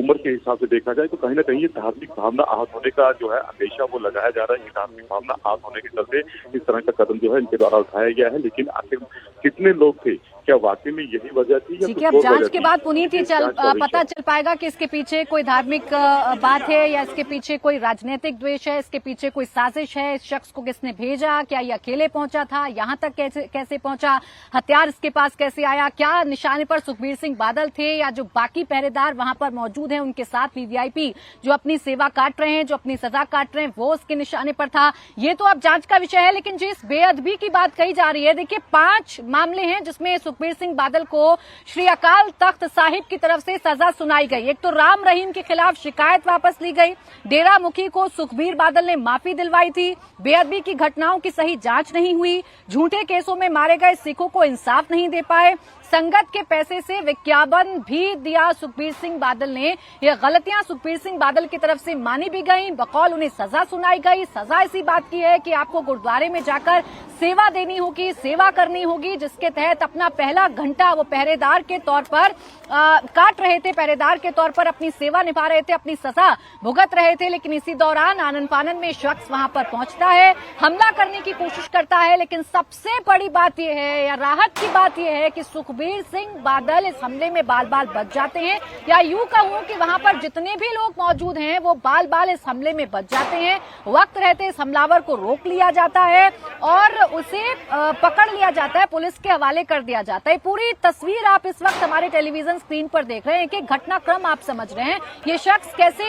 Speaker 6: उम्र के हिसाब से देखा जाए तो कहीं ना कहीं ये धार्मिक भावना आहत होने का जो है अंदेशा वो लगाया जा रहा है कि धार्मिक भावना आहत होने के चलते इस तरह का कदम जो है इनके द्वारा उठाया गया है। लेकिन आखिर कितने लोग थे, क्या वाकई में यही वजह थी या
Speaker 2: ठीक है, अब जांच के बाद पुनीत ये पता चल पाएगा कि इसके पीछे कोई धार्मिक बात है या इसके पीछे कोई राजनीतिक द्वेष है, इसके पीछे कोई साजिश है, इस शख्स को किसने भेजा, क्या ये अकेले पहुंचा था, यहाँ तक कैसे पहुंचा, हथियार इसके पास कैसे आया, क्या निशाने पर सुखबीर सिंह बादल थे या जो बाकी पहरेदार वहां पर मौजूद हैं उनके साथ वीवीआईपी जो अपनी सेवा काट रहे हैं, जो अपनी सजा काट रहे हैं, वो उसके निशाने पर था, ये तो अब जांच का विषय है। लेकिन जिस बेअदबी की बात कही जा रही है, देखिए 5 मामले हैं जिसमें सुखबीर सिंह बादल को श्री अकाल तख्त साहिब की तरफ से सजा सुनाई गई। एक तो राम रहीम के खिलाफ शिकायत वापस ली गई, डेरा मुखी को सुखबीर बादल ने माफी दिलवाई थी, बेअदबी की घटनाओं की सही जांच नहीं हुई, झूठे केसों में मारे गए सिखों को इंसाफ नहीं दे पाए, संगत के पैसे से विज्ञापन भी दिया सुखबीर सिंह बादल ने। ये गलतियां सुखबीर सिंह बादल की तरफ से मानी भी गई, बकौल उन्हें सजा सुनाई गई। सजा इसी बात की है कि आपको गुरुद्वारे में जाकर सेवा देनी होगी, सेवा करनी होगी, जिसके तहत अपना पहला घंटा वो पहरेदार के तौर पर काट रहे थे, पहरेदार के तौर पर अपनी सेवा निभा रहे थे, अपनी सजा भुगत रहे थे। लेकिन इसी दौरान आनन फानन में शख्स वहां पर पहुंचता है, हमला करने की कोशिश करता है। लेकिन सबसे बड़ी बात यह है या राहत की बात यह है कि सुखबीर सिंह बादल इस हमले में बाल बाल बच जाते हैं, या यूं कहूं कि वहां पर जितने भी लोग मौजूद हैं वो बाल बाल इस हमले में बच जाते हैं। वक्त रहते इस हमलावर को रोक लिया जाता है और उसे पकड़ लिया जाता है, पुलिस के हवाले कर दिया जाता है। पूरी तस्वीर आप इस वक्त हमारे टेलीविजन स्क्रीन पर देख रहे हैं कि घटनाक्रम आप समझ रहे हैं। ये शख्स कैसे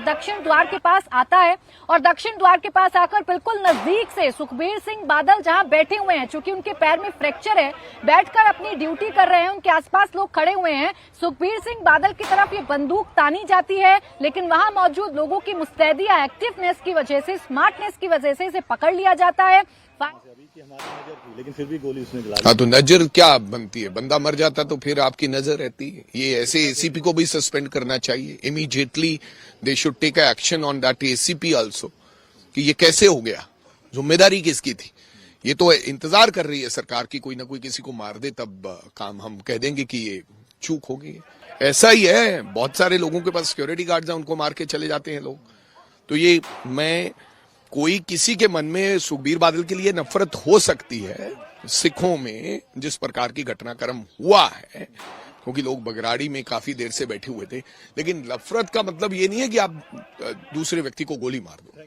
Speaker 2: दक्षिण द्वार के पास आता है और दक्षिण द्वार के पास आकर बिल्कुल नजदीक से सुखबीर सिंह बादल जहां बैठे हुए हैं, चूंकि उनके पैर में फ्रैक्चर है, बैठकर अपनी ड्यूटी कर रहे हैं, उनके आसपास लोग खड़े हुए हैं, सुखबीर सिंह बादल की तरफ ये बंदूक तानी जाती है, लेकिन वहां मौजूद लोगों की मुस्तैदी या एक्टिवनेस की वजह से, स्मार्टनेस की वजह से इसे पकड़ लिया जाता है।
Speaker 7: लेकिन फिर भी गोली उसने चला।
Speaker 8: हाँ, तो नजर क्या बनती है, बंदा मर जाता तो फिर आपकी नजर रहती है। ये ऐसे एसीपी को भी सस्पेंड करना चाहिए immediately, they should take action on that ACP also, कि ये कैसे हो गया, जिम्मेदारी किसकी थी। ये तो इंतजार कर रही है सरकार की कोई ना कोई किसी को मार दे, तब काम हम कह देंगे कि ये चूक हो गई है। ऐसा ही है, बहुत सारे लोगों के पास सिक्योरिटी गार्ड्स हैं, उनको मार के चले जाते हैं लोग। तो ये मैं कोई किसी के मन में सुखबीर बादल के लिए नफरत हो सकती है, सिखों में जिस प्रकार की घटनाक्रम हुआ है, क्योंकि लोग बगराड़ी में काफी देर से बैठे हुए थे, लेकिन नफरत का मतलब ये नहीं है कि आप दूसरे व्यक्ति को गोली मार दो।